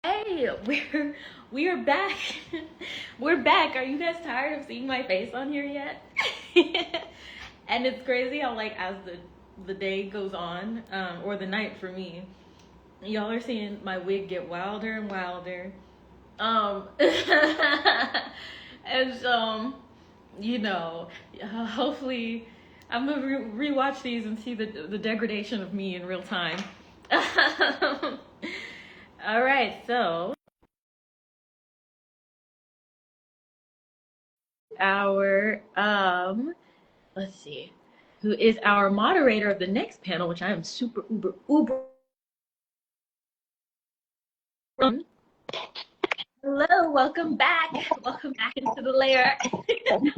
Hey, we are back. We're back. Are you guys tired of seeing my face on here yet? And it's crazy how like as the day goes on, or the night for me, y'all are seeing my wig get wilder and wilder. And so, hopefully, I'm gonna rewatch these and see the degradation of me in real time. All right, so our let's see, who is our moderator of the next panel, which I am super uber. Hello, welcome back. Welcome back into the lair.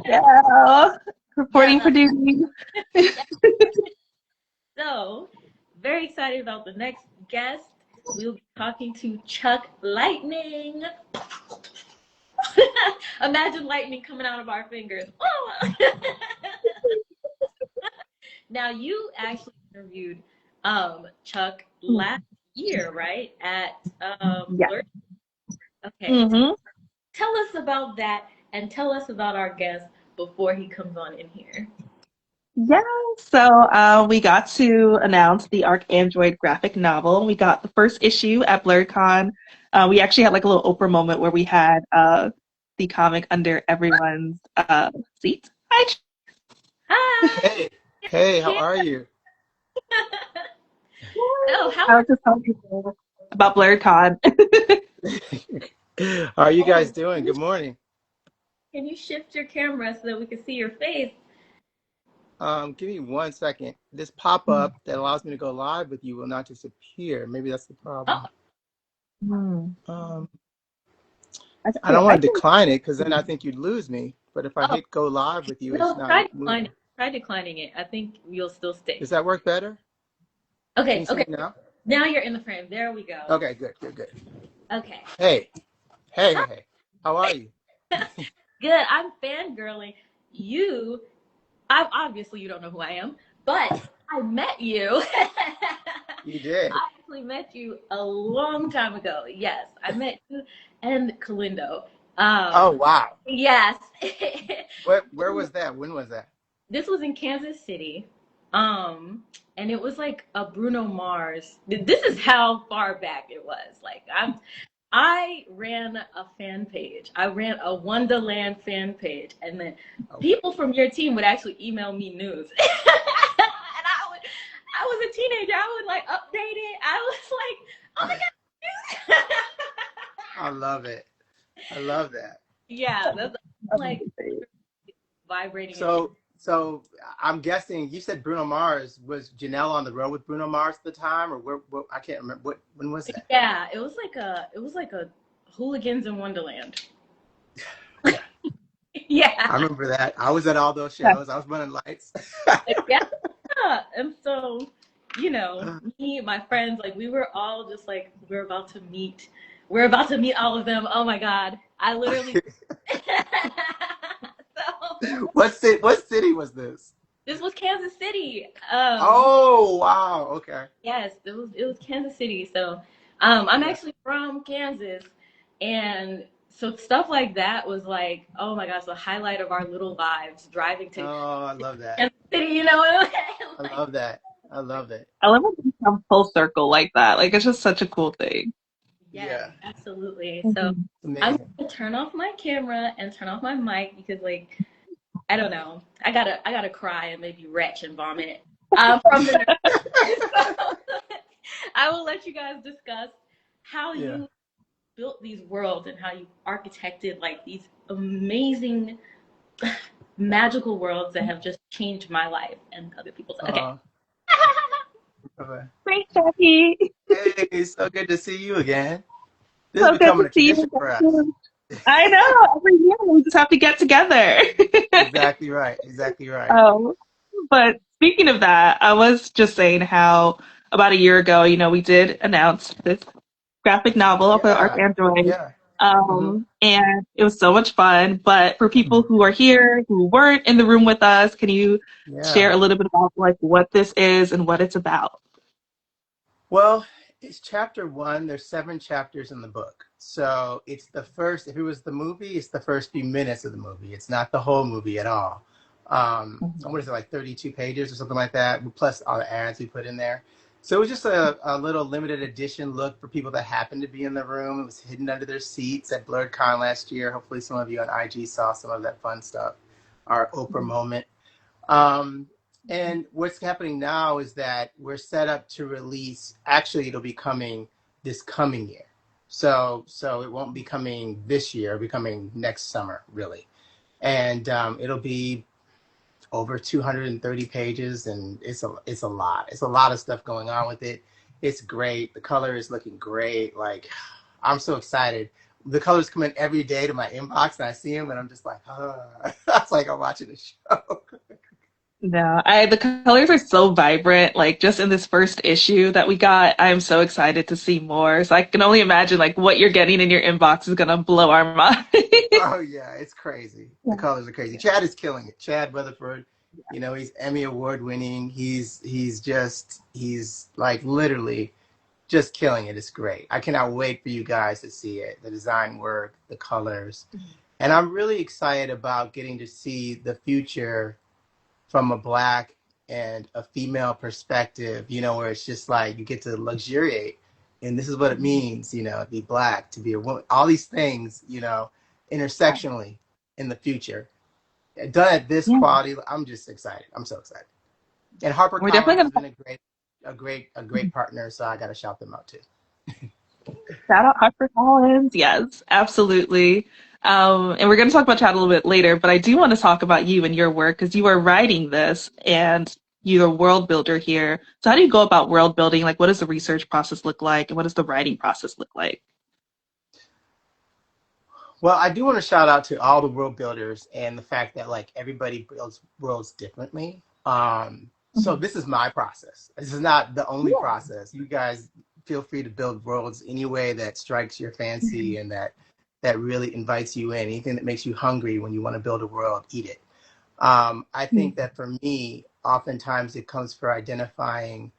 Yeah, reporting for duty. So, very excited about the next guest. We'll be talking to Chuck Lightning. Imagine lightning coming out of our fingers. Oh! Now, you actually interviewed Chuck last year, right? At Yeah. Blur. Okay. Mm-hmm. Tell us about that and tell us about our guest before he comes on in here. Yeah, so we got to announce the ArcAndroid graphic novel. We got the first issue at BlurCon. We actually had like a little Oprah moment where we had the comic under everyone's seat. Hi. Hi. Hey, how are you? So, how I are was just telling people about BlurCon. How are you guys doing? can you, Good morning. can you shift your camera so that we can see your face? Give me 1 second. This pop-up that allows me to go live with you will not disappear. Maybe that's the Oh, problem. Hmm. Um, I Okay, don't I want to can. decline it because then I think you'd lose me. But if I oh, hit go live with you, it's no, not try declining. moving. Try declining it. I think you'll still stay. Does that work better? Can Okay, you see okay. me now? Now you're in the frame. There we go. Okay, good, good, good. Okay. Hey, hey. How are you? Good. I'm fangirling. You, I obviously you don't know who I am, but I met you. You did. I actually met you a long time ago. Yes, I met you and Kalindo. Oh, Um, wow. yes. Where was that? When was that? This was in Kansas City. And it was like a Bruno Mars. This is how far back it was. I ran a fan page. I ran a Wondaland fan page, and then Okay. people from your team would actually email me news. And I was a teenager. I would like update it. I was like, oh my god. I love it. I love that. Yeah, that's like vibrating in. So I'm guessing you said Bruno Mars. Was Janelle on the road with Bruno Mars at the time, or where I can't remember. When was that? Yeah, it was like a Hooligans in Wonderland. Yeah, Yeah. I remember that. I was at all those shows. I was running lights. Yeah. And so, me, my friends, like we were all just like we're about to meet. We're about to meet all of them. Oh my God. I literally so What city was this? this was Kansas City. Oh wow. Okay. Yes, it was Kansas City. So I'm Yeah. actually from Kansas, and so stuff like that was like, oh my gosh, the highlight of our little lives driving to Oh, I love that. Kansas City, I like, love that. I love it. I love when things come full circle like that. Like it's just such a cool thing. yes, Yeah. absolutely. So Mhm. I'm Amazing. gonna turn off my camera and turn off my mic because like I don't know. I gotta cry and maybe retch and vomit from the so, I will let you guys discuss how Yeah. you built these worlds and how you architected like these amazing magical worlds that have just changed my life and other people's. Okay. Uh, okay. Great, Jackie. Hey, so good to see you again. This is So good to becoming a see you tradition for us. again. I know. Every year we just have to get together. Exactly right. Exactly right. um, but speaking of that, I was just saying how about a year ago, we did announce this graphic novel for Yeah. ArcAndroid. Yeah. Hmm. And it was so much fun. But for people who are here who weren't in the room with us, can you share Yeah. a little bit about like what this is and what it's about? Well, It's chapter one. There's 7 chapters in the book. So it's the first, if it was the movie, it's the first few minutes of the movie. It's not the whole movie at all. What is it, like 32 pages or something like that, plus all the ads we put in there. So it was just a little limited edition look for people that happened to be in the room. It was hidden under their seats at BlurredCon last year. Hopefully some of you on IG saw some of that fun stuff, our Oprah moment. And what's happening now is that we're set up to release, actually it'll be coming this coming year. So it won't be coming this year, it'll be coming next summer, really. And it'll be over 230 pages, and it's a lot. It's a lot of stuff going on with it. It's great. The color is looking great. Like, I'm so excited. The colors come in every day to my inbox, and I see them, and I'm just like, it's like I'm watching a show. No, the colors are so vibrant. Like just in this first issue that we got, I'm so excited to see more. So I can only imagine like what you're getting in your inbox is gonna blow our mind. Oh yeah, it's crazy. The colors are crazy. Chad is killing it. Chad Weatherford, you know, he's Emmy Award winning. He's like literally just killing it. It's great. I cannot wait for you guys to see it. The design work, the colors. And I'm really excited about getting to see the future from a Black and a female perspective, you know, where it's just like you get to luxuriate. And this is what it means, you know, to be Black, to be a woman, all these things, you know, intersectionally in the future. Done at this quality, I'm just excited. I'm so excited. And We're definitely HarperCollins has gonna been a great partner, so I got to shout them out too. shout out HarperCollins. Yes, absolutely. And we're going to talk about Chad a little bit later, but I do want to talk about you and your work because you are writing this and you're a world builder here. So how do you go about world building? Like, what does the research process look like? And what does the writing process look like? Well, I do want to shout out to all the world builders and the fact that like everybody builds worlds differently. So this is my process. This is not the only process. You guys feel free to build worlds any way that strikes your fancy and that really invites you in. Anything that makes you hungry when you want to build a world, eat it. I think that for me, oftentimes it comes for identifying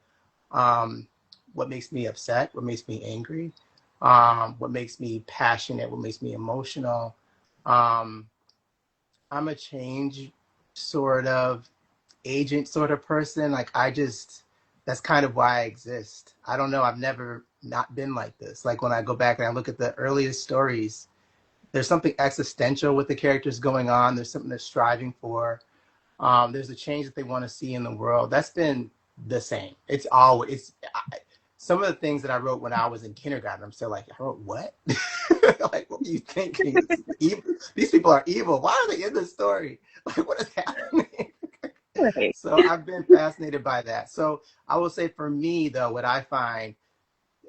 what makes me upset, what makes me angry, what makes me passionate, what makes me emotional. I'm a change sort of agent sort of person. Like that's kind of why I exist. I don't know. I've never not been like this. Like when I go back and I look at the earliest stories, there's something existential with the characters going on. There's something they're striving for. There's a change that they want to see in the world. That's been the same. It's always, some of the things that I wrote when I was in kindergarten, I'm still like, I wrote what? Like, what are you thinking? Evil. These people are evil. Why are they in this story? Like, what is happening? Right. So I've been fascinated by that. So I will say for me, though, what I find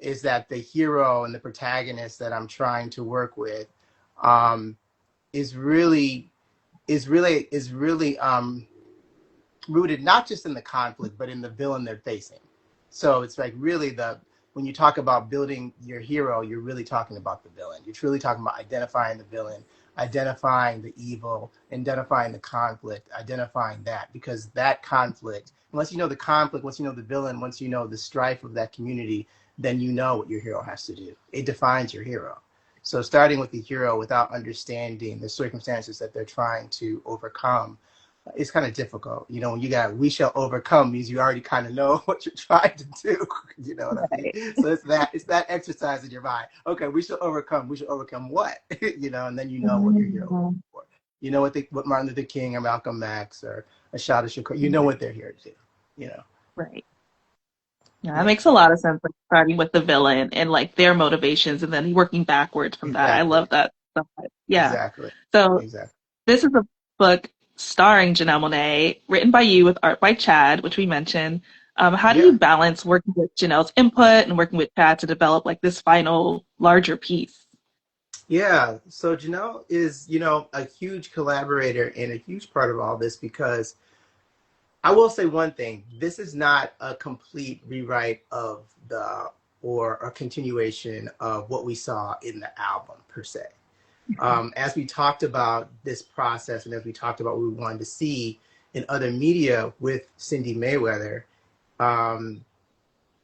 is that the hero and the protagonist that I'm trying to work with is really rooted not just in the conflict, but in the villain they're facing. So it's like really when you talk about building your hero, you're really talking about the villain. You're truly talking about identifying the villain, identifying the evil, identifying the conflict, identifying that, because that conflict, once you know the conflict, once you know the villain, once you know the strife of that community, then you know what your hero has to do. It defines your hero. So starting with the hero without understanding the circumstances that they're trying to overcome, it's kind of difficult. You know, when you got "we shall overcome" means you already kind of know what you're trying to do. You know what I mean? So it's that exercise in your mind. Okay, we shall overcome. We shall overcome what? You know, and then you know what your hero is for. You know what Martin Luther King or Malcolm X or Ashada Shakur, you know what they're here to do. You know. Right. Yeah, that Yeah. makes a lot of sense. Like starting with the villain and like their motivations and then working backwards from that. I Exactly. love that. Yeah. Exactly. So Exactly. this is a book starring Janelle Monáe, written by you with art by Chad, which we mentioned. How do you Yeah. balance working with Janelle's input and working with Chad to develop like this final larger piece? Yeah. So Janelle is, you know, a huge collaborator and a huge part of all this because I will say one thing. This is not a complete rewrite of or a continuation of what we saw in the album per se. As we talked about this process and as we talked about what we wanted to see in other media with Cindy Mayweather, um,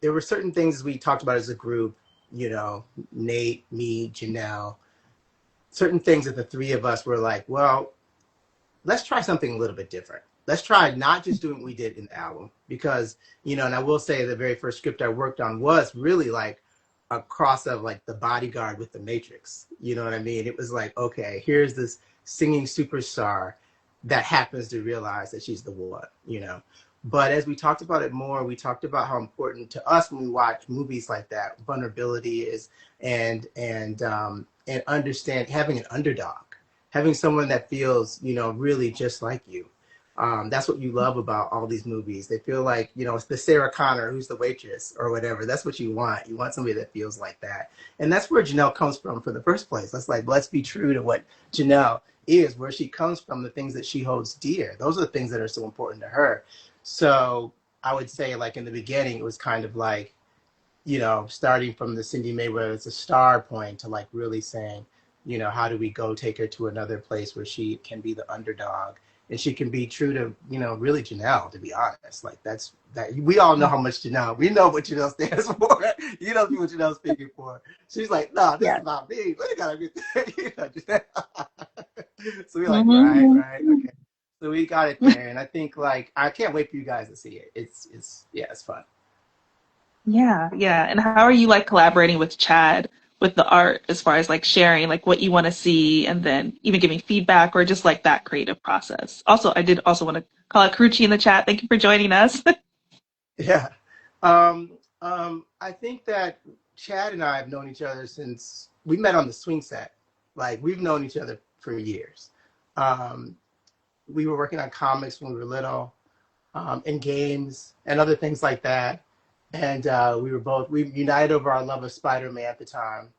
there were certain things we talked about as a group, you know, Nate, me, Janelle, certain things that the three of us were like, well, let's try something a little bit different. Let's try not just doing what we did in the album because, you know, and I will say the very first script I worked on was really like a cross of like The Bodyguard with The Matrix. You know what I mean? It was like, okay, here's this singing superstar that happens to realize that she's the one, you know. But as we talked about it more, we talked about how important to us when we watch movies like that, vulnerability is, and understand having an underdog, having someone that feels, you know, really just like you. That's what you love about all these movies. They feel like, you know, it's the Sarah Connor who's the waitress or whatever. That's what you want. You want somebody that feels like that. And that's where Janelle comes from for the first place. Let's like, let's be true to what Janelle is, where she comes from, the things that she holds dear. Those are the things that are so important to her. So I would say like in the beginning, it was kind of like, you know, starting from the Cindy Mayweather as a star point to like really saying, you know, how do we go take her to another place where she can be the underdog and she can be true to, you know, really Janelle, to be honest. Like that's that we all know how much Janelle, we know what Janelle stands for. You know what Janelle's speaking for. She's like, no, this Yeah. is not me. What you gotta be you know, Janelle. So we're like, Mm-hmm. right, okay. So we got it there. And I think like I can't wait for you guys to see it. It's yeah, it's fun. Yeah, yeah. And how are you like collaborating with Chad with the art as far as like sharing like what you want to see and then even giving feedback or just like that creative process? Also, I did also want to call out Karuchi in the chat. Thank you for joining us. Yeah. I think that Chad and I have known each other since we met on the swing set. Like we've known each other for years. Um, we were working on comics when we were little, and games and other things like that. And we united over our love of Spider-Man at the time,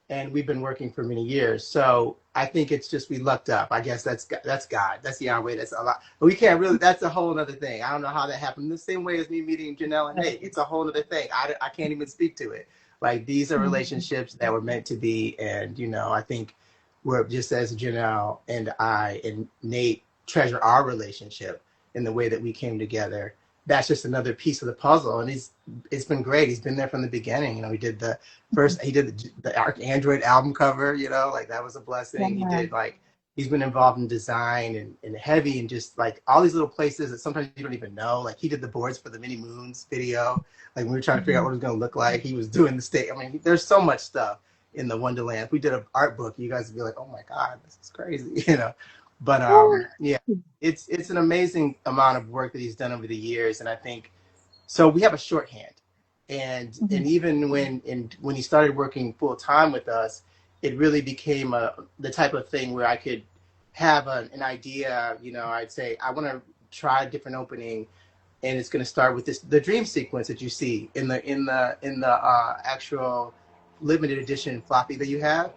and we've been working for many years. So I think it's just we lucked up. I guess that's God. That's Yahweh. That's a lot. But we can't really. That's a whole other thing. I don't know how that happened. The same way as me meeting Janelle and Nate. It's a whole other thing. I can't even speak to it. Like these are relationships that were meant to be, and you know I think we're just as Janelle and I and Nate treasure our relationship in the way that we came together. That's just another piece of the puzzle, and it's been great. He's been there from the beginning. You know, he did the Arc Android album cover, you know, like that was a blessing. He Yeah. did like, he's been involved in design and heavy and just like all these little places that sometimes you don't even know. Like he did the boards for the Mini Moons video. Like when we were trying to figure out what it was going to look like, he was doing the state. I mean, there's so much stuff in the Wondaland. If we did an art book, you guys would be like, oh my God, this is crazy, you know? But yeah, it's an amazing amount of work that he's done over the years. And I think, so we have a shorthand, and even when he started working full time with us, it really became the type of thing where I could have an idea. You know, I'd say I want to try a different opening, and it's going to start with the dream sequence that you see in the actual limited edition floppy that you have.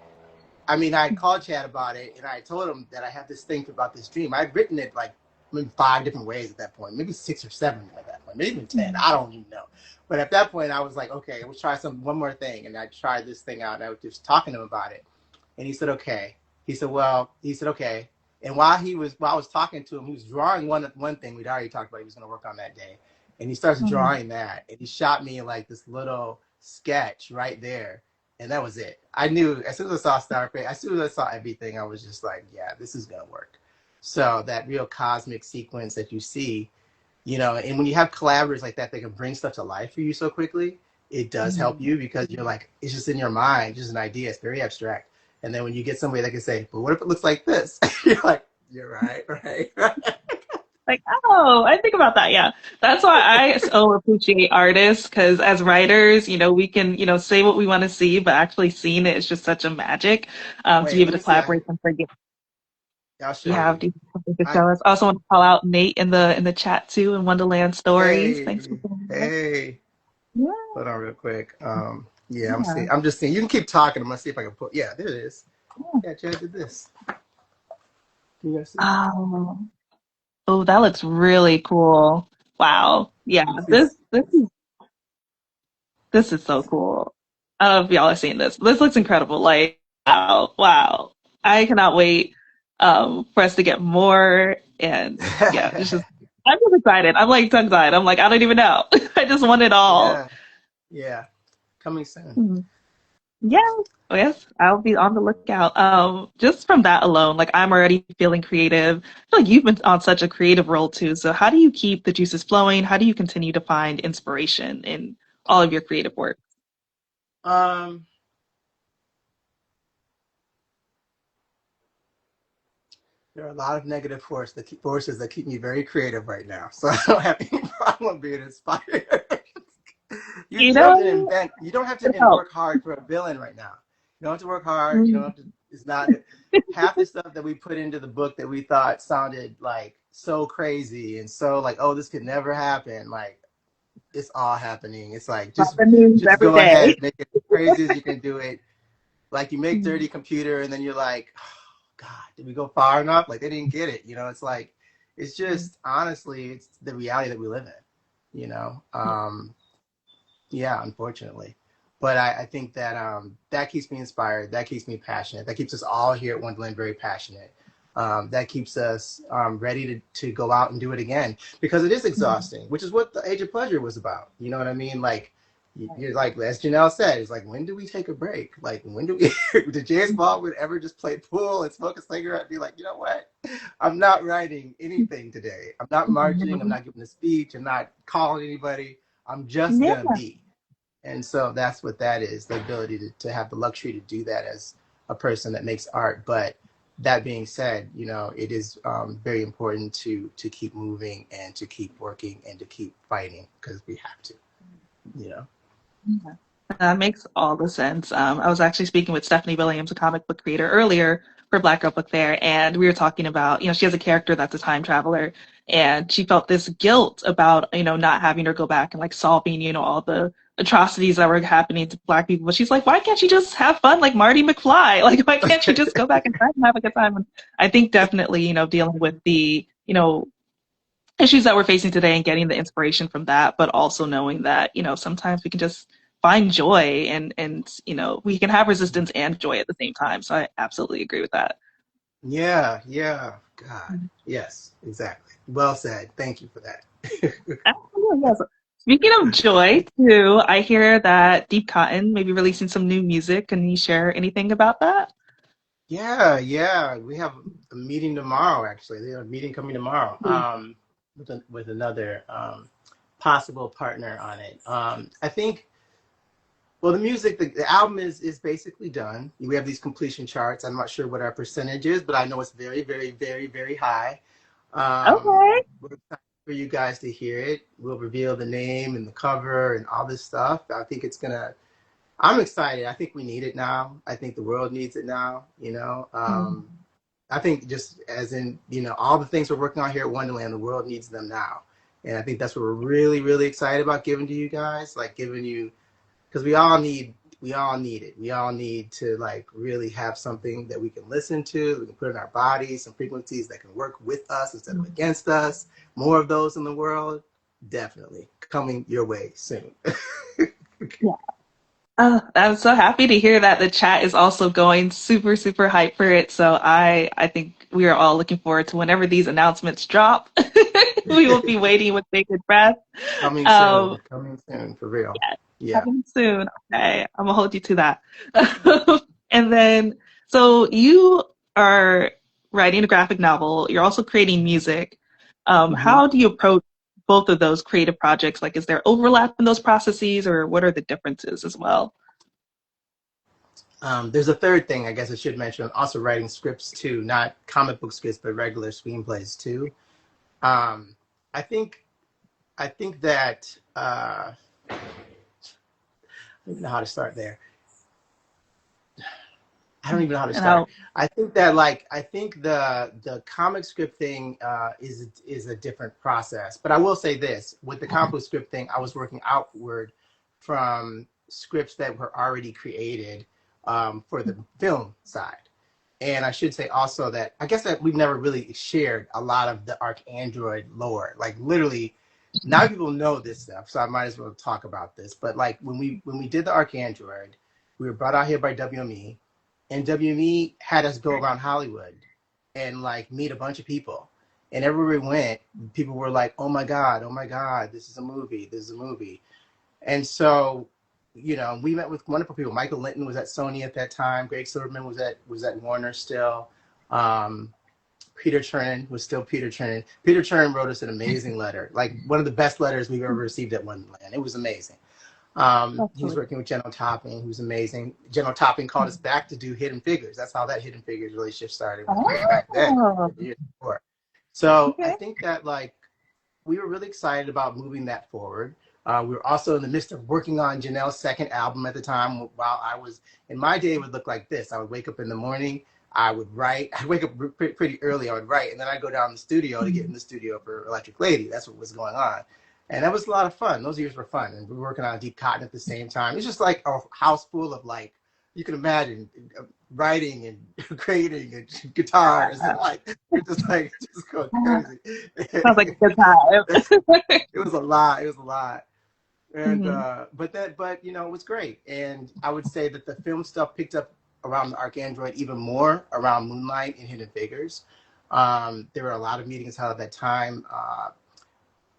I mean, I called Chad about it, and I told him that I have this thing about this dream. I'd written it like maybe 5 different ways at that point, maybe 6 or 7 at that point, maybe even 10. I don't even know. But at that point, I was like, okay, let's try one more thing. And I tried this thing out, and I was just talking to him about it. And he said, okay. He said, okay. And while I was talking to him, he was drawing one thing we'd already talked about he was going to work on that day. And he starts drawing that, and he shot me like this little sketch right there. And that was it. I knew as soon as I saw Starface, as soon as I saw everything, I was just like, yeah, this is going to work. So that real cosmic sequence that you see, you know, and when you have collaborators like that can bring stuff to life for you so quickly, it does help you because you're like, it's just in your mind, just an idea. It's very abstract. And then when you get somebody that can say, but what if it looks like this? You're like, you're right, right. Like, oh, I think about that. Yeah. That's why I so appreciate artists because as writers, we can, say what we want to see, but actually seeing it is just such a magic to be Wait, able let to me see. collaborate and forget. I'll show You have you. do something to I show us. I also want to call out Nate in the chat too in Wonderland Stories. Thanks for Hey, being here. hey. Yeah, Hold on real quick. Yeah, yeah. I'm just seeing. You can keep talking. I'm gonna see if I can put. Yeah, there it is. Yeah, Chad did this. Can you guys see? Oh, oh, that looks really cool. Wow. Yeah, You see this is so cool. I don't know if y'all are seeing this. This looks incredible. Like, wow, wow. I cannot wait for us to get more. And yeah, it's just, I'm just excited. I'm like tongue tied. I'm like, I don't even know. I just want it all. Yeah. Yeah, coming soon. Mhm. Yes, oh, yes, I'll be on the lookout. Just from that alone, like I'm already feeling creative. I feel like you've been on such a creative role too. So how do you keep the juices flowing? How do you continue to find inspiration in all of your creative work? Um, there are a lot of negative forces that keep me very creative right now, so I don't have any problem being inspired. You You don't have to know, invent. You don't have it to helps. work hard for a villain right now. You don't have to work hard. You don't Mhm. have to. It's not half the stuff that we put into the book that we thought sounded like so crazy and so like, oh, this could never happen. Like it's all happening. It's like About the news just every go day. ahead, make it as crazy as you can do it. Like you make Mhm. dirty computer, and then you're like, oh, God, did we go far enough? Like they didn't get it. You know, it's like it's just honestly, it's the reality that we live in. Yeah, unfortunately. But I think that that keeps me inspired. That keeps me passionate. That keeps us all here at Wonderland very passionate. That keeps us ready to go out and do it again because it is Mhm. exhausting, which is what the Age of Pleasure was about. You know what I mean? Like, you're like, as Janelle said, it's like, when do we take a break? Like, when do we, did James Baldwin ever just play pool and smoke a cigarette and be like, you know what? I'm not writing anything today. I'm not marching. I'm Mhm. not giving a speech. I'm not calling anybody. I'm just Yeah. gonna be. And so that's what that is, the ability to have the luxury to do that as a person that makes art. But that being said, it is very important to keep moving and to keep working and to keep fighting because we have to, you know. Yeah. That makes all the sense. I was actually speaking with Stephanie Williams, a comic book creator, earlier for Black Girl Book Fair, and we were talking about, she has a character that's a time traveler, and she felt this guilt about, not having her go back and like solving, all the atrocities that were happening to Black people. But she's like, why can't she just have fun like Marty McFly? Like, why can't she just go back in time and have a good time? And I think definitely, dealing with the, issues that we're facing today and getting the inspiration from that, but also knowing that, sometimes we can just find joy and we can have resistance and joy at the same time. So I absolutely agree with that. Yeah, yeah. God. Yes, exactly. Well said. Thank you for that. Absolutely, yes. Speaking of joy, too, I hear that Deep Cotton may be releasing some new music. Can you share anything about that? Yeah, yeah. We have a meeting tomorrow, actually. They have a meeting coming tomorrow with another possible partner on it. I think, well, the music, the album is basically done. We have these completion charts. I'm not sure what our percentage is, but I know it's very, very, very, very high. Okay. We're excited for you guys to hear it. We'll reveal the name and the cover and all this stuff. I think it's gonna. I'm excited. I think we need it now. I think the world needs it now. I think just as in, all the things we're working on here at Wonderland, the world needs them now. And I think that's what we're really, really excited about giving to you guys, like giving you, because we all need it. We all need to like really have something that we can listen to, we can put in our bodies, some frequencies that can work with us instead of against us. More of those in the world, definitely coming your way soon. I'm so happy to hear that the chat is also going super, super hype for it. So I think we are all looking forward to whenever these announcements drop. We will be waiting with bated breath. Um, Coming soon for real. yeah, Yeah. coming soon. Okay, I'm gonna hold you to that. And then, so you are writing a graphic novel. You're also creating music. hmm How do you approach both of those creative projects? Like, is there overlap in those processes, or what are the differences as well? There's a third thing I guess I should mention. I'm also writing scripts too, not comic book scripts, but regular screenplays too. Um, I think I think that I don't even know how to start there. I don't even know how to And start. how? I think the comic script thing is a different process. But I will say this: with the comic book script thing, I was working outward from scripts that were already created for the film side. And I should say also that I guess that we've never really shared a lot of the Arcandroid lore. Like literally, now people know this stuff, so I might as well talk about this. But like when we did the Arcandroid, we were brought out here by WME, and WME had us go around Hollywood and like meet a bunch of people. And everywhere we went, people were like, oh my God, this is a movie, this is a movie. And so you know, we met with wonderful people. Michael Linton was at Sony at that time. Greg Silverman was at Warner still. Um, Peter Chernin was still Peter Chernin. Peter Chernin wrote us an amazing letter, like one of the best letters we've ever received at Wondaland. It was amazing. He was Absolutely. working with General Topping, who's amazing. General Topping called us back to do Hidden Figures. That's how that Hidden Figures relationship started, was way back then, Oh, years before. So I okay. think that like we were really excited about moving that forward. We were also in the midst of working on Janelle's second album at the time. While I was in my day, it would look like this. I would wake up in the morning, I would write. I'd wake up pretty early. I would write, and then I'd go down to the studio to get in the studio for Electric Lady. That's what was going on. And that was a lot of fun. Those years were fun. And we were working on Deep Cotton at the same time. It's just like a house full of like, you can imagine writing and creating and guitars and like, you're just like, just going crazy. Sounds like a good time. It was a lot. It was a lot. And, Mhm. but, you know, it was great. And I would say that the film stuff picked up around the ArchAndroid even more around Moonlight and Hidden Figures. There were a lot of meetings held at that time.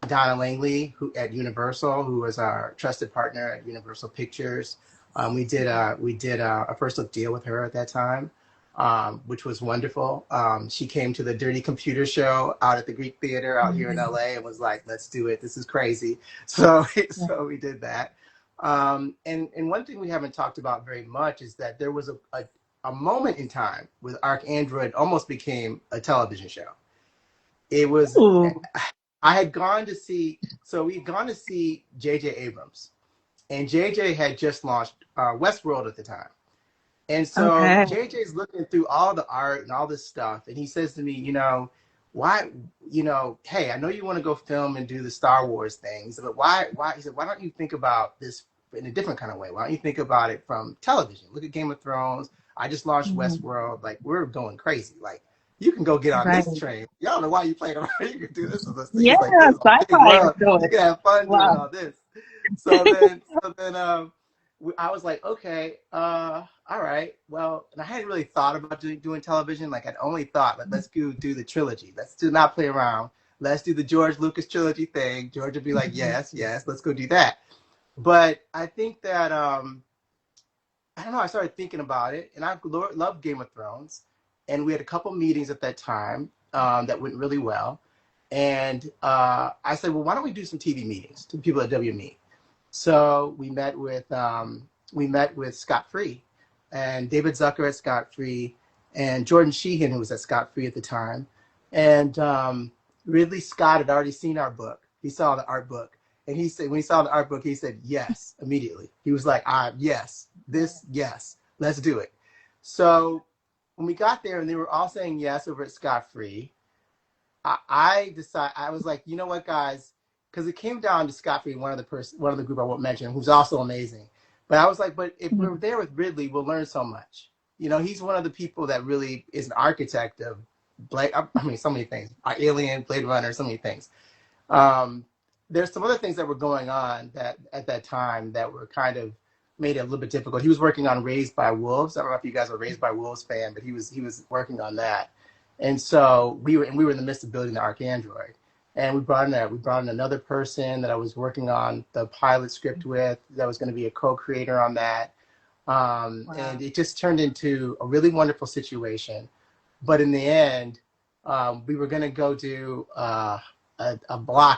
Donna Langley, who at Universal, who was our trusted partner at Universal Pictures. We did a first look deal with her at that time, which was wonderful. She came to the Dirty Computer Show out at the Greek Theater out here in LA and was like, "Let's do it. This is crazy." So Yeah. so we did that. And one thing we haven't talked about very much is that there was a moment in time with ArchAndroid almost became a television show. It was. Ooh, I had gone to see, so we'd gone to see J.J. Abrams, and J.J. had just launched Westworld at the time. And so okay. JJ's looking through all the art and all this stuff, and he says to me, you know, why, you know, hey, I know you want to go film and do the Star Wars things, but why? He said, why don't you think about this in a different kind of way? Why don't you think about it from television? Look at Game of Thrones. I just launched Mhm. Westworld. Like, we're going crazy. Like, you can go get on Right. this train. Y'all know why you playing around. You can do this with us. Yeah, He's like, this is a big sci-fi world. You influence. can have fun doing Wow. all this. So then, I was like, okay, all right. Well, and I hadn't really thought about doing television. Like I'd only thought, like, let's go do the trilogy. Let's do not play around. Let's do the George Lucas trilogy thing. George would be like, Mhm. yes, yes, let's go do that. But I think that I don't know. I started thinking about it, and I love Game of Thrones, and we had a couple meetings at that time that went really well. And I said, well, why don't we do some TV meetings to people at WME? So we met with Scott Free and David Zucker at Scott Free and Jordan Sheehan, who was at Scott Free at the time. And Ridley Scott had already seen our book. He saw the art book. And he said, when he saw the art book, he said, yes, immediately. He was like, yes, yes, let's do it. So when we got there and they were all saying yes over at Scott Free, I decided, I was like, you know what, guys, because it came down to Scott Free, one of the group I won't mention, who's also amazing. But I was like, but if we're Mhm. there with Ridley, we'll learn so much. You know, he's one of the people that really is an architect of Blade. I mean, so many things. Alien, Blade Runner, so many things. Um, there's some other things that were going on that at that time that were kind of made it a little bit difficult. He was working on Raised by Wolves. I don't know if you guys are a Raised by Wolves fan, but he was working on that. And so we were in the midst of building the ArchAndroid. And we brought in another person that I was working on the pilot script with that was going to be a co-creator on that. And Wow. it just turned into a really wonderful situation. But in the end, we were going to go do a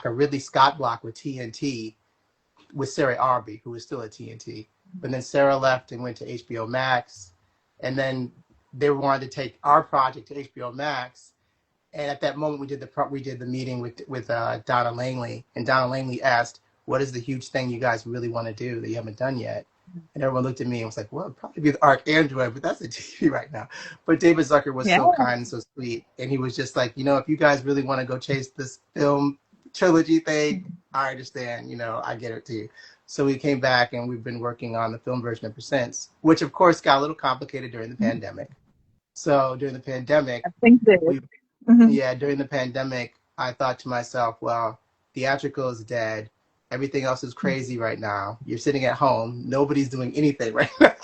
Ridley Scott block with TNT with Sarah Arby, who was still at TNT. But then Sarah left and went to HBO Max. And then they wanted to take our project to HBO Max. And at that moment, we did the meeting with Donna Langley, and Donna Langley asked, "What is the huge thing you guys really want to do that you haven't done yet?" And everyone looked at me and was like, "Well, it'd probably be the ArchAndroid, but that's a TV right now." But David Zucker was Yeah. so kind and so sweet, and he was just like, if you guys really want to go chase this film trilogy thing, I understand. I get it too. So we came back and we've been working on the film version ever since, which of course got a little complicated during the pandemic. So during the pandemic, I think that. we Mhm. yeah, during the pandemic, I thought to myself, well, theatrical is dead. Everything else is crazy right now. You're sitting at home. Nobody's doing anything right now.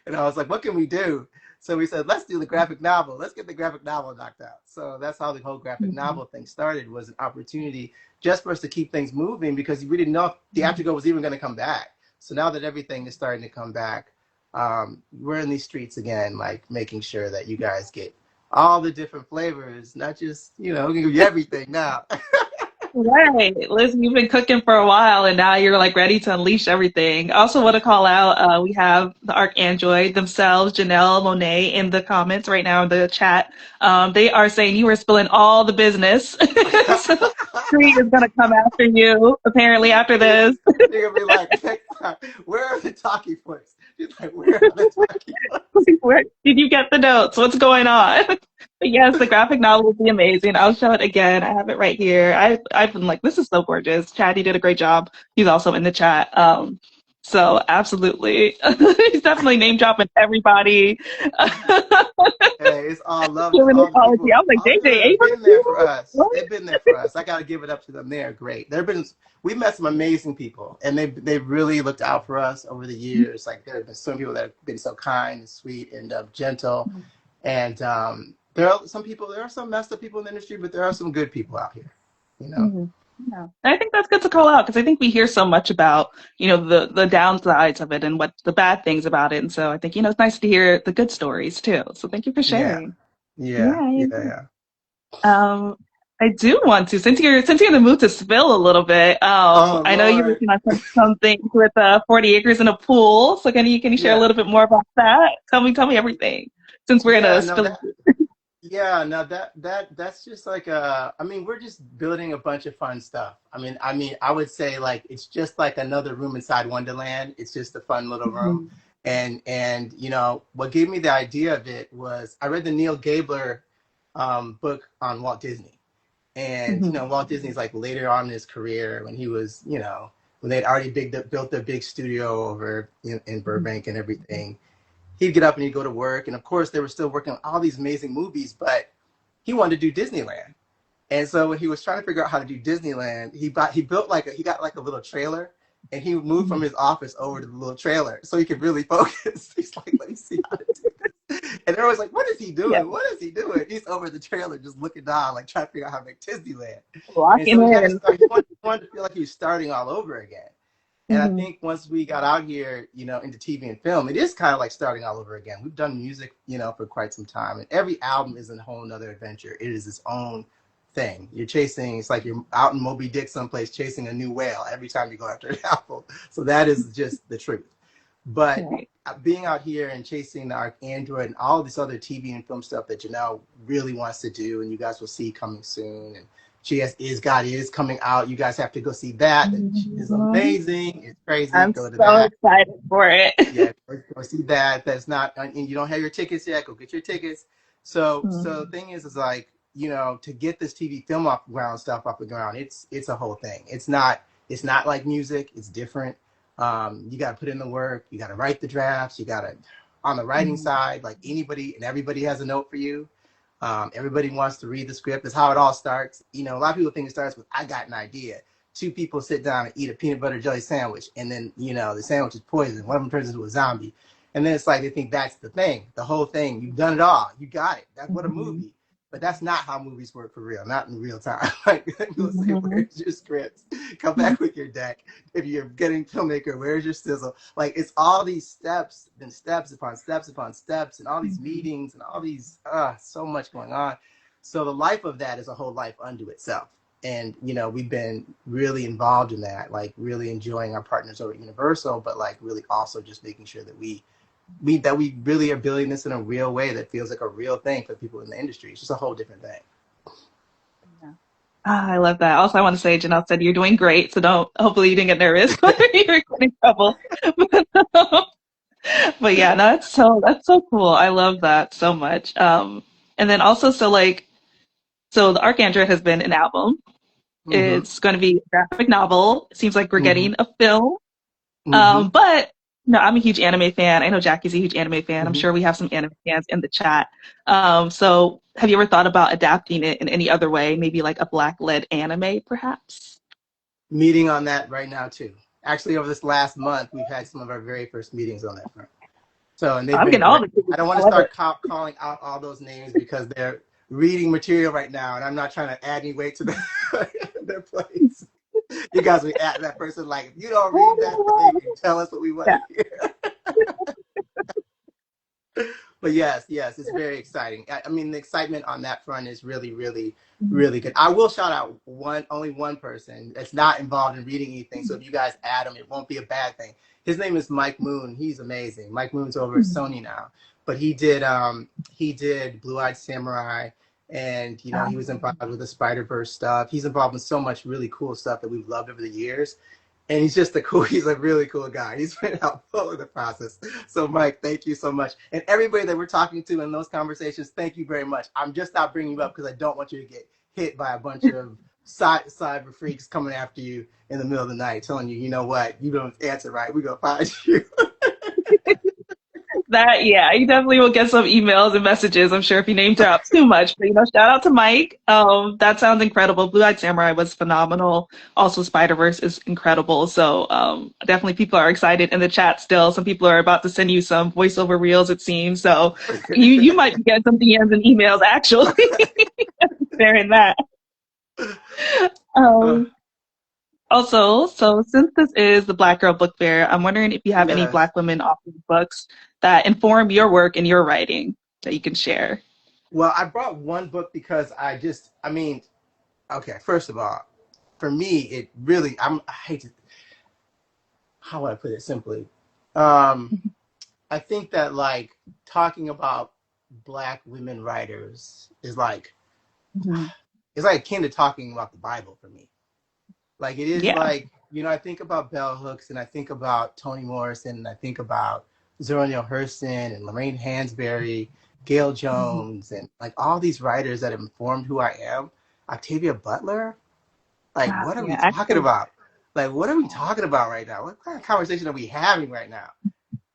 And I was like, what can we do? So we said, let's do the graphic novel. Let's get the graphic novel knocked out. So that's how the whole graphic Mhm. novel thing started, was an opportunity just for us to keep things moving because we didn't know if Mhm. theatrical was even going to come back. So now that everything is starting to come back, we're in these streets again, like making sure that you guys get all the different flavors, not just, we can give you everything now. Right. Listen, you've been cooking for a while and now you're like ready to unleash everything. I also want to call out, we have the Arcandroid themselves, Janelle Monet, in the comments right now in the chat. They are saying you are spilling all the business. So Cree is going to come after you, apparently, after They're this. gonna be like, next time, where are the talkie points? She's like, where are the talkie points? Where did you get the notes? What's going on? But yes, the graphic novel will be amazing. I'll show it again. I have it right here. I've been like, this is so gorgeous. Chad, you did a great job. He's also in the chat. So absolutely, he's definitely name dropping everybody. Hey, it's all love to Giving an all the apology. people, I was like, all the people JJ that have been Abrams. there for us. What? They've been there for us. I got to give it up to them. They are great. We met some amazing people, and they really looked out for us over the years. Like there have been some people that have been so kind and sweet and gentle, and there are some messed up people in the industry, but there are some good people out here. You know. Mhm. Yeah. And I think that's good to call out because I think we hear so much about, the downsides of it and what the bad things about it. And so I think, it's nice to hear the good stories too. So thank you for Yeah. sharing. Yeah. Yeah. Yeah. Yeah. Um, I do want to, since you're in the mood to spill a little bit, Oh I know you're Lord. working on some things with 40 acres in a pool. So can you share a Yeah. little bit more about that? Tell me everything since we're in Yeah. a No, spill. yeah, no, that's just like I mean, we're just building a bunch of fun stuff. I would say like it's just like another room inside Wonderland. It's just a fun little room. Mhm. And what gave me the idea of it was I read the Neil Gabler book on Walt Disney. And Mhm. Walt Disney's like later on in his career when he was, when they'd already built their big studio over in Burbank and everything, he'd get up and he'd go to work. And of course, they were still working on all these amazing movies, but he wanted to do Disneyland. And so when he was trying to figure out how to do Disneyland, he got like a little trailer and he moved from Mhm. his office over to the little trailer so he could really focus. He's like, let me see how to do this. And they're always like, what is he Yeah. doing? What is he doing? He's over the trailer just looking down, like trying to figure out how to make Disneyland. And Locking so he had to in. start, he wanted to feel like he was starting all over again. And I Mhm. think once we got out here, into TV and film, it is kind of like starting all over again. We've done music, for quite some time, and every album is a whole nother adventure. It is its own thing. It's like you're out in Moby Dick someplace chasing a new whale every time you go after an apple. So that is just the truth. But Right. being out here and chasing the Android and all this other TV and film stuff that Janelle really wants to do, and you guys will see coming soon. And God is coming out. You guys have to go see that. That is Mhm. amazing. It's crazy. I'm Go to so that. excited for it. Yeah, go see that. That's not, and you don't have your tickets yet. Go get your tickets. So the thing is like, to get this TV film off the ground, stuff off the ground, it's a whole thing. It's not like music. It's different. You got to put in the work. You got to write the drafts. You got to, on the writing Mhm. side, like anybody and everybody has a note for you. Everybody wants to read the script. That's how it all starts. A lot of people think it starts with, I got an idea. Two people sit down and eat a peanut butter jelly sandwich, and then the sandwich is poison. One of them turns into a zombie, and then it's like they think that's the thing, the whole thing. You've done it all. You got it. That's what a Mhm. movie. But that's not how movies work for real. Not in real time. Like people say, Mhm. "Where's your scripts? Come back with your deck." If you're getting filmmaker, where's your sizzle? Like it's all these steps and steps upon steps upon steps, and all these Mhm. meetings and all these so much going on. So the life of that is a whole life unto itself. And we've been really involved in that, like really enjoying our partners over at Universal, but like really also just making sure that we really are building this in a real way that feels like a real thing for people in the industry. It's just a whole different thing. Yeah. I love that. Also, I want to say, Janelle said you're doing great, so hopefully you didn't get nervous when you were getting in trouble. But yeah, no, that's so cool. I love that so much. And then also, so the Archandroid has been an album. Mm-hmm. It's going to be a graphic novel. It seems like we're Mm-hmm. getting a film. Mm-hmm. But no, I'm a huge anime fan. I know Jackie's a huge anime fan. I'm Mm-hmm. sure we have some anime fans in the chat. So have you ever thought about adapting it in any other way? Maybe like a black-led anime, perhaps? Meeting on that right now too. Actually, over this last month, we've had some of our very first meetings on that front. So, and they've I'm been getting all great. the tickets. I don't want I to love it. start calling out all those names because they're reading material right now, and I'm not trying to add any weight to their, their plates. You guys will be at that person like, if you don't read that thing and tell us what we want Yeah. to hear. But yes, it's very exciting. I mean, the excitement on that front is really, really, really good. I will shout out only one person that's not involved in reading anything. So if you guys add him, it won't be a bad thing. His name is Mike Moon. He's amazing. Mike Moon's over at Sony now, but he did Blue Eyed Samurai, and he was involved with the Spider-Verse stuff. He's involved in so much really cool stuff that we've loved over the years. And he's a really cool guy. He's been helpful in the process. So Mike, thank you so much. And everybody that we're talking to in those conversations, thank you very much. I'm just not bringing you up because I don't want you to get hit by a bunch of cyber freaks coming after you in the middle of the night, telling you, you know what, you don't answer right, we're going to find you. That, yeah, you definitely will get some emails and messages, I'm sure, if you name drop too much. But, shout out to Mike. That sounds incredible. Blue Eyed Samurai was phenomenal. Also, Spider-Verse is incredible. So definitely people are excited in the chat still. Some people are about to send you some voiceover reels, it seems. So you might be getting some DMs and emails, actually, sharing that. Also, so since this is the Black Girl Book Fair, I'm wondering if you have any Yes. Black women authored books that inform your work and your writing that you can share. Well, I brought one book because okay, first of all, for me, it really, I hate to, how would I put it simply? I think that like talking about Black women writers is like, Mm-hmm. it's like akin to talking about the Bible for me. Like it is Yeah. like, I think about Bell Hooks and I think about Toni Morrison and I think about Zora Neale Hurston and Lorraine Hansberry, Gail Mm-hmm. Jones, and like all these writers that have informed who I am. Octavia Butler. Like, Wow. what are we Yeah. talking Actually, about? Like, what are we talking about right now? What kind of conversation are we having right now?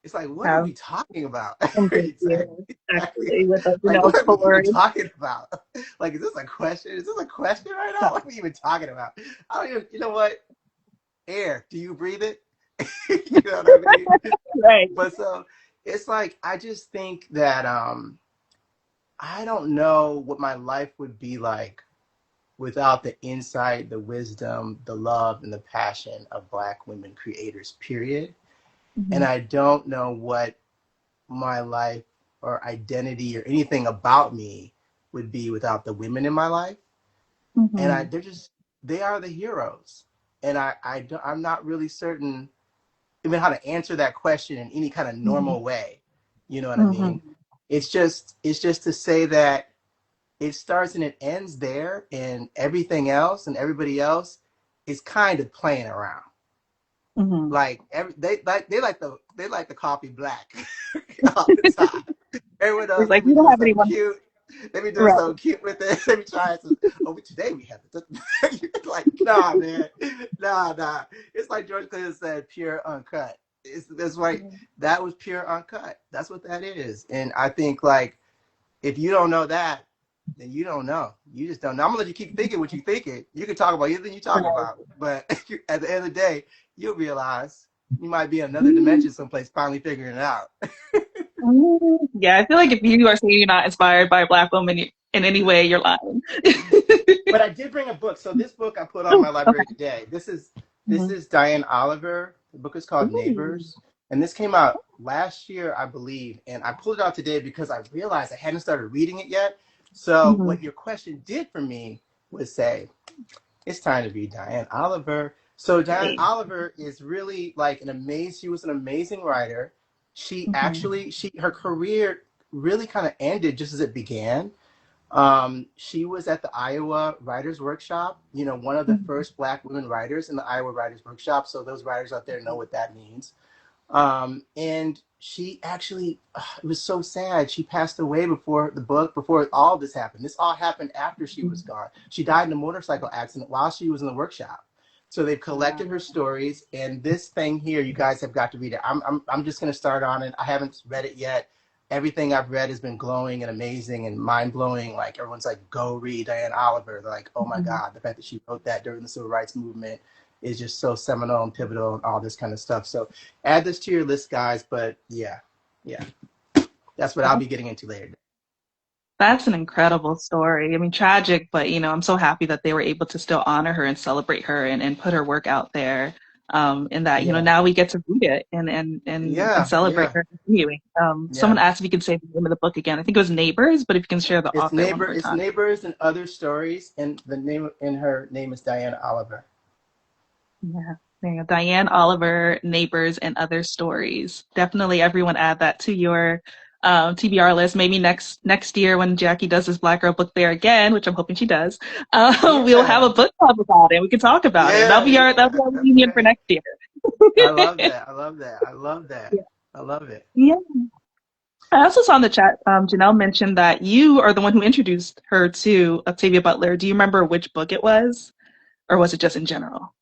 It's like, what are have we talking about? some good Exactly. feelings, Exactly. actually, with Like, what are we even stories. talking about? Like, is this a question? Is this a question right now? What are we even talking about? I don't even, you know what? Air, do you breathe it? You know what I mean? Right. But so it's like, I just think that I don't know what my life would be like without the insight, the wisdom, the love, and the passion of Black women creators, period. And Mm-hmm. I don't know what my life or identity or anything about me would be without the women in my life. And Mm-hmm. they are the heroes. And I'm not really certain even how to answer that question in any kind of Mm-hmm. normal way. You know what I Mm-hmm. mean? It's just to say that it starts and it ends there, and everything else and everybody else is kind of playing around. Mm-hmm. Like they like the coffee black all the time. Everyone It's else, they like be you don't doing have something anyone. cute. They be doing Right. something cute with it. They be trying to. Oh, today we have it. Like, nah, man, nah. It's like George Clinton said, pure uncut. That's right. That was pure uncut. That's what that is. And I think like if you don't know that, then you don't know. You just don't know. I'm gonna let you keep thinking what you thinking. You can talk about anything you talking Right. about, but at the end of the day, you'll realize you might be in another dimension someplace, finally figuring it out. Mm-hmm. Yeah, I feel like if you are saying you're not inspired by a Black woman in any way, you're lying. But I did bring a book. So this book I put on my Okay. library today. This is this Mm-hmm. is Diane Oliver. The book is called Ooh. Neighbors, and this came out last year, I believe. And I pulled it out today because I realized I hadn't started reading it yet. So Mm-hmm. what your question did for me was say, it's time to read Diane Oliver. So Diane Right. Oliver is really like she was an amazing writer. She Mm-hmm. actually, her career really kind of ended just as it began. She was at the Iowa Writers Workshop, one of the Mm-hmm. first Black women writers in the Iowa Writers Workshop. So those writers out there know what that means. And she actually, it was so sad. She passed away before all this happened. This all happened after she was gone. She died in a motorcycle accident while she was in the workshop. So they've Wow. collected her stories, and this thing here, you guys have got to read it. I'm just going to start on it. I haven't read it yet. Everything I've read has been glowing and amazing and mind blowing. Like everyone's like, go read Diane Oliver. They're like, oh my Mm-hmm. God, the fact that she wrote that during the civil rights movement is just so seminal and pivotal and all this kind of stuff. So add this to your list, guys. But yeah, that's what I'll be getting into later. That's an incredible story. I mean, tragic, but I'm so happy that they were able to still honor her and celebrate her and put her work out there. And that, Yeah, now we get to read it and yeah, celebrate yeah, her continuing. Someone yeah. asked if you could say the name of the book again. I think it was Neighbors, but if you can share the author one more It's time. Neighbors and Other Stories, and her name is Diane Oliver. Yeah. There you go. Diane Oliver, Neighbors, and Other Stories. Definitely everyone add that to your TBR list. Maybe next year when Jackie does this Black Girl Book Fair again, which I'm hoping she does, we'll have Yeah, a book club about it. We can talk about it. yeah, That'll be yeah. our That's reunion for right. next year. I love that. I love that. I love that. Yeah. I love it. Yeah. I also saw in the chat, Janelle mentioned that you are the one who introduced her to Octavia Butler. Do you remember which book it was, or was it just in general?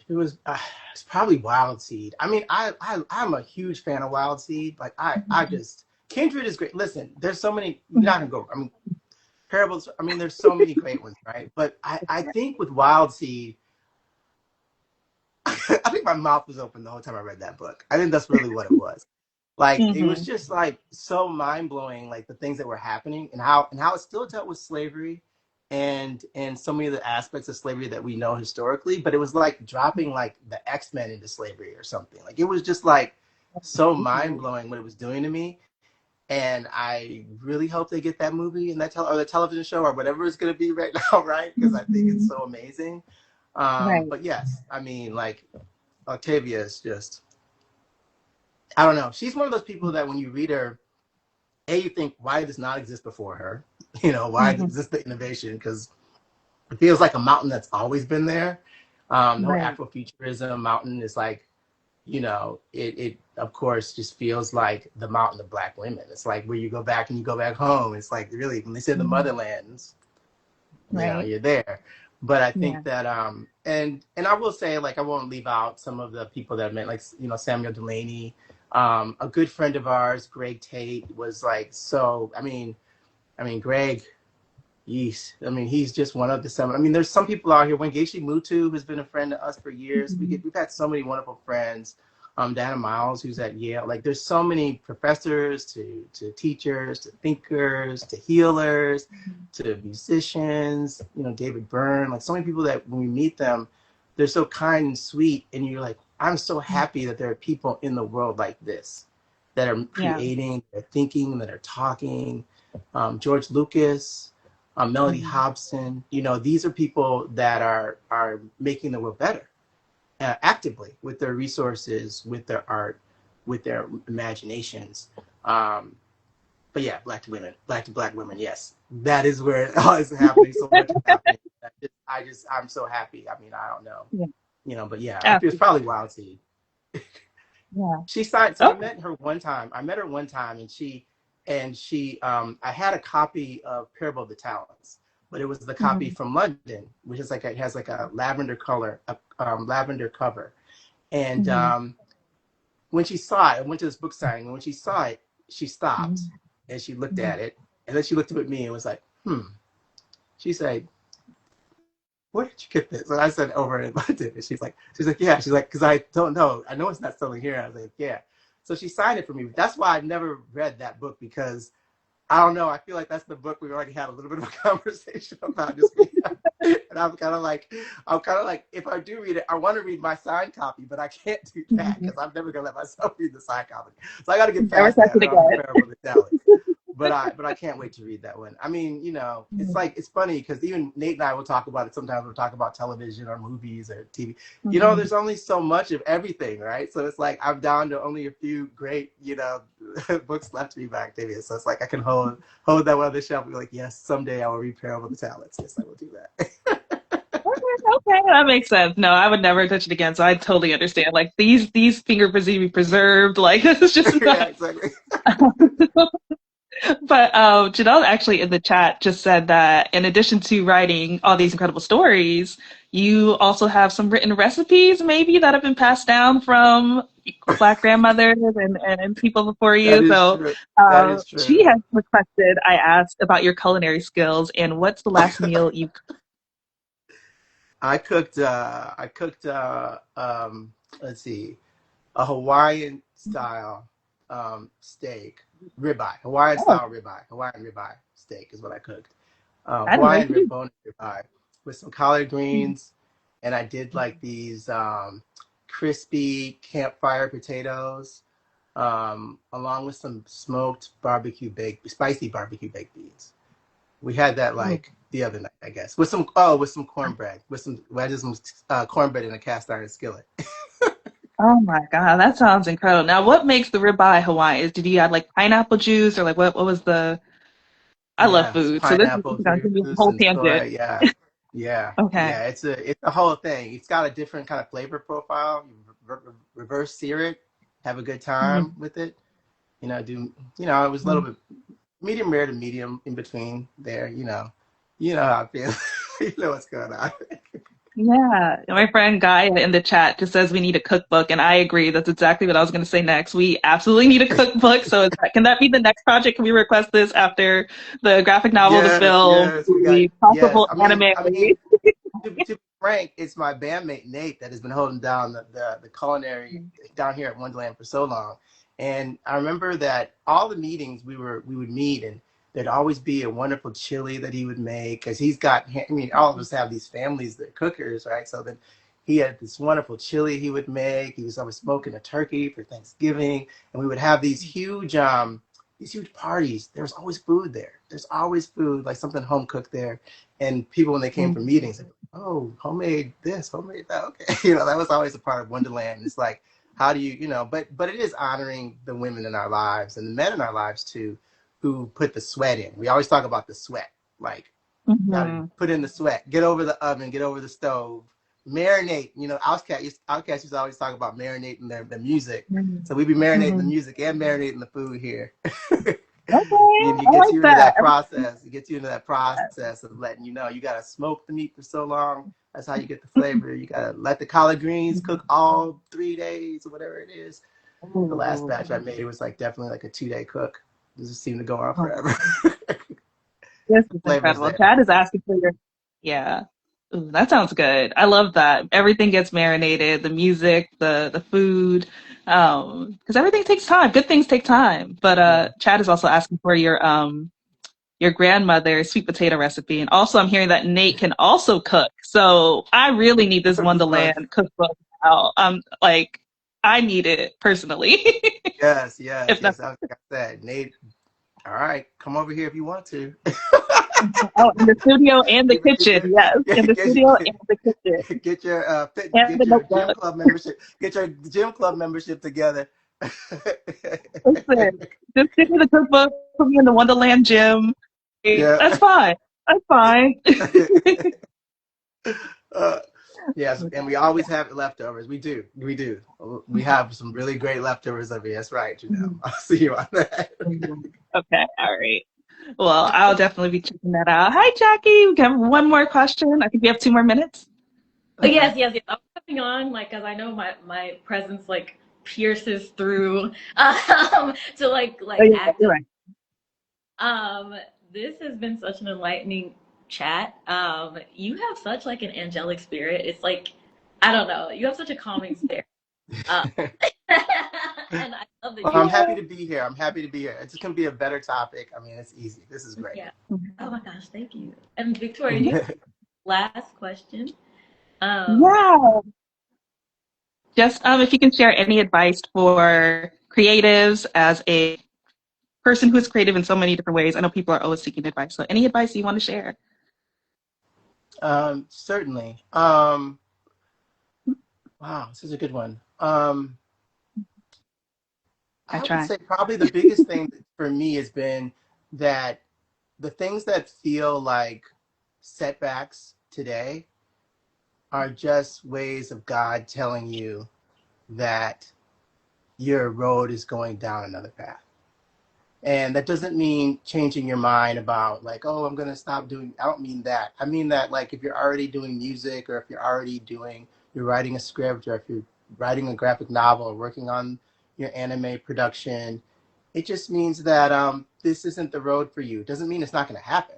It was it's probably Wild Seed. I mean, I'm a huge fan of Wild Seed. Like I just Kindred is great. Listen, there's so many. You're not gonna go. I mean, parables. I mean, there's so many great ones, right? But I think with Wild Seed, I think my mouth was open the whole time I read that book. I think that's really what it was. Like it was Mm-hmm. just like so mind blowing, like the things that were happening and how it still dealt with slavery and so many of the aspects of slavery that we know historically, but it was like dropping like the X-Men into slavery or something. Like it was just like so mind blowing what it was doing to me. And I really hope they get that movie and or the television show or whatever it's going to be right now, right? Because I think it's Mm-hmm. so amazing. Right. But yes, I mean, like Octavia is just, I don't know. She's one of those people that when you read her, you think, why did this not exist before her? Why Mm-hmm. is this the innovation? Because it feels like a mountain that's always been there. The whole Right. Afrofuturism mountain is like, it of course just feels like the mountain of Black women. It's like where you go back and you go back home. It's like really when they say the Mhm. motherlands, Right. you're there. But I Yeah. think that and I will say, like, I won't leave out some of the people that I met, like, Samuel Delaney. A good friend of ours, Greg Tate, was like, so I mean Greg, yeesh. I mean, he's just one of the seven. I mean, there's some people out here. Wengeshi Mutu has been a friend to us for years. Mhm. We've had so many wonderful friends. Diana Miles, who's at Yale. Like, there's so many professors to teachers to thinkers to healers to musicians. David Byrne. Like, so many people that when we meet them, they're so kind and sweet, and you're like, I'm so happy that there are people in the world like this that are Yeah. creating, that are thinking, that are talking. George Lucas, Melody Mhm. Hobson. These are people that are making the world better actively with their resources, with their art, with their imaginations. But yeah, black to black women. Yes, that is where it all is happening. So much is happening. I'm so happy. I mean, I don't know, Yeah. but yeah, I feel it's Absolutely. probably Wild Seed. Yeah. She signed. So I Okay. met her one time. And I had a copy of Parable of the Talents, but it was the copy Mhm. from London, which is it has like a lavender color, lavender cover. And Mhm. when she saw it, I went to this book signing. And when she saw it, she stopped Mhm. and she looked Mhm. at it, and then she looked up at me and was like, "Hmm." She said, "Where did you get this?" And I said, "Over in London." And she's like, "Yeah." She's like, "Because I don't know. I know it's not selling here." I was like, "Yeah." So she signed it for me. That's why I never read that book, because I don't know. I feel like that's the book we already had a little bit of a conversation about, just me. And I'm kind of like, if I do read it, I want to read my signed copy, but I can't do that Mhm. because I'm never gonna let myself read the signed copy. So I got to get Never past touch that, it and I'll be again. parable the talents. But I can't wait to read that one. I mean, it's Mhm. like it's funny because even Nate and I will talk about it. Sometimes we'll talk about television or movies or TV. Mhm. There's only so much of everything, right? So it's like I'm down to only a few great, books left to read by Octavia. So it's like I can hold that one on the shelf and be like, yes, someday I will read Parable the Talents. Yes, I will do that. Okay, okay, that makes sense. No, I would never touch it again. So I totally understand. Like these fingerprints need to be preserved. Like it's just Yeah, not. exactly. But Janelle actually in the chat just said that in addition to writing all these incredible stories, you also have some written recipes maybe that have been passed down from Black grandmothers and people before That you. is So true. That is she true. has requested I asked about your culinary skills and what's the last meal you I cooked let's see, a Hawaiian style steak ribeye, Hawaiian Oh, style ribeye, Hawaiian ribeye steak is what I cooked. I didn't know you Hawaiian could do bone ribeye with some collard that. greens, and I did like these crispy campfire potatoes, along with some smoked spicy barbecue baked beans. We had that Oh, like the other night, I guess, with some cornbread, I did some cornbread in a cast iron skillet. oh my God, that sounds incredible. Now, what makes the ribeye Hawaiian? Did you add like pineapple juice or like what was the I love Yes, food, so this is pineapple gonna give me a juice whole and soy. tangent. Yeah, yeah, Okay. yeah. It's a whole thing. It's got a different kind of flavor profile. You reverse sear it, have a good time Mhm. with it. It was a little bit medium rare to medium in between there. You know how I feel. You know what's going on. Yeah, my friend Guy in the chat just says we need a cookbook, and I agree. That's exactly what I was going to say next. We absolutely need a cookbook. So can that be the next project? Can we request this after the graphic novel, the Yes, film, yes, we got the yes. possible anime? I mean, to be frank, it's my bandmate Nate that has been holding down the culinary down here at Wondaland for so long. And I remember that all the meetings we would meet, and there'd always be a wonderful chili that he would make because he's got. I mean, all of us have these families that are cookers, right? So then he had this wonderful chili he would make. He was always smoking a turkey for Thanksgiving, and we would have these huge parties. There's always food there. There's always food, like something home cooked there. And people, when they came for meetings, like, oh, homemade this, homemade that. Okay, that was always a part of Wonderland. It's like, how do but it is honoring the women in our lives and the men in our lives too, who put the sweat in. We always talk about the sweat, like, got to Mm-hmm. put in the sweat, get over the oven, get over the stove, marinate. Outcast used to always talk about marinating their music. So we be marinating the Hmm. music and marinating the food here. Okay, It I gets like you into that. that process. It gets you into that process of letting you got to smoke the meat for so long. That's how you get the flavor. You got to let the collard greens cook all 3 days or whatever it is. The last Ooh. batch I made, it was like definitely like a 2-day cook. It just seemed to go on Oh, forever. this The is flavor's incredible. there. Chad is asking for your, yeah. Ooh, that sounds good. I love that. Everything gets marinated, the music, the food, because everything takes time. Good things take time. But Yeah. Chad is also asking for your grandmother's sweet potato recipe, and also I'm hearing that Nate can also cook. So I really need this Look, Wonderland cookbook out. Like I need it personally. yes, yes, If not, yes. Like I said, Nate, all right, come over here if you want to. oh, in the studio and the Even get kitchen, your yes, in the studio get, and the kitchen get your and get the your gym notebook. club membership. Get your gym club membership together. Listen, just give me the cookbook, put me in the Wonderland gym. That's Yeah. fine. That's fine. uh, yes, and we always have leftovers. We do. We do. We have some really great leftovers of it. That's right, Mhm. I'll see you on that. Mhm. Okay, all right. Well, I'll definitely be checking that out. Hi, Jackie. We have one more question. I think we have 2 more minutes. But Okay. yes. I'm coming on, like, cause I know my presence like pierces through to Oh, like you're right. You're active. right. Um, this has been such an enlightening chat. You have such like an angelic spirit. It's like I don't know. You have such a calming spirit. Uh, and I love that Well, you I'm share. happy Yeah. to be here. I'm happy to be here. It's just gonna be a better topic. I mean, it's easy. This is great. Yeah. Oh my gosh, thank you. And Victoria, do you have last question? Um, Yeah. Just if you can share any advice for creatives as a person who is creative in so many different ways. I know people are always seeking advice. So any advice you want to share? Certainly. Wow, this is a good one. I I would try. say probably the biggest thing for me has been that the things that feel like setbacks today are just ways of God telling you that your road is going down another path. And that doesn't mean changing your mind about like, oh, I'm going to stop doing, I don't mean that. I mean that like if you're already doing music or if you're writing a script or if you're writing a graphic novel or working on your anime production, it just means that this isn't the road for you. It doesn't mean it's not going to happen.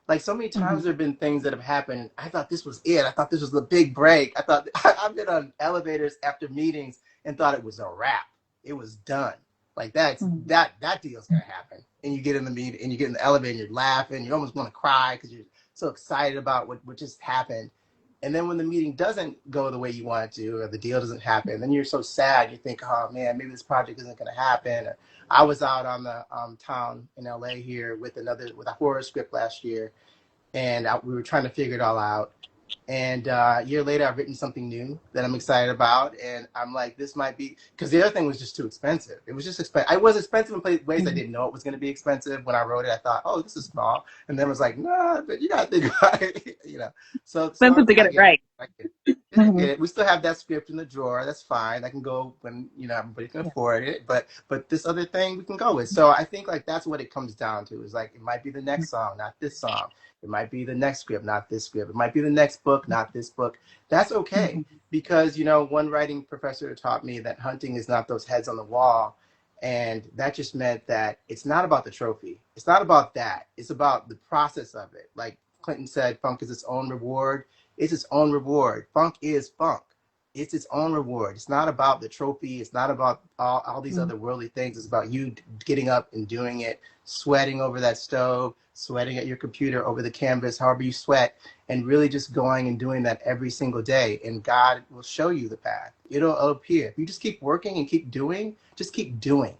Like so many Mm-hmm. times there have been things that have happened. And I thought this was it. I thought this was the big break. I've been on elevators after meetings and thought it was a wrap. It was done. Like that deal's gonna happen. And you get in the meeting and you get in the elevator and you're laughing, you almost want to cry because you're so excited about what just happened. And then when the meeting doesn't go the way you want it to, or the deal doesn't happen, then you're so sad. You think, oh man, maybe this project isn't going to happen. Or, I was out on the town in LA here with a horror script last year, and we were trying to figure it all out. And a year later, I've written something new that I'm excited about, and I'm like, this might be, because the other thing was just too expensive. It was just expensive. I was expensive in ways I didn't know it was going to be expensive. When I wrote it, I thought, oh, this is small, and then it was like, nah, but you got to think about it, you know. So Expensive to get it right. I get it. We still have that script in the drawer. That's fine. I can go when everybody can afford it. But this other thing we can go with. So I think like that's what it comes down to. Is like it might be the next song, not this song. It might be the next script, not this script. It might be the next book, not this book. That's okay. Because, one writing professor taught me that hunting is not those heads on the wall. And that just meant that it's not about the trophy. It's not about that. It's about the process of it. Like Clinton said, funk is its own reward. It's its own reward. Funk is funk. It's its own reward. It's not about the trophy. It's not about all these other worldly things. It's about you getting up and doing it, sweating over that stove, sweating at your computer over the canvas, however you sweat, and really just going and doing that every single day. And God will show you the path. It'll appear. If you just keep working and keep doing, just keep doing.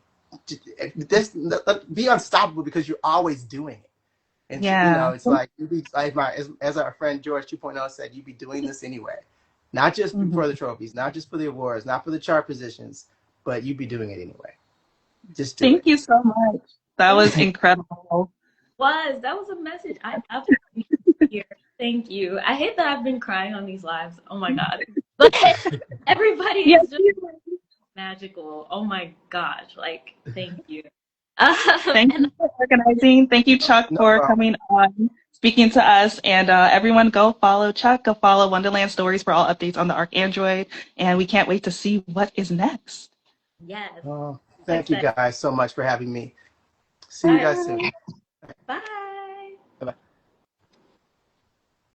Be unstoppable because you're always doing it. And it's like you be like as our friend George 2.0 said, you be doing this anyway. Not just for the trophies, not just for the awards, not for the chart positions, but you be doing it anyway. Just do it. Thank you so much. That was incredible. That was a message I absolutely hear. Thank you. I hate that I've been crying on these lives. Oh my God. But everybody is just magical. Oh my gosh. Like, thank you. Thank you for organizing. Thank you, Chuck, for coming on, speaking to us. And everyone go follow Chuck, go follow Wondaland Stories for all updates on the Arc Android. And we can't wait to see what is next. Yes. Oh, thank you guys so much for having me. See you guys soon.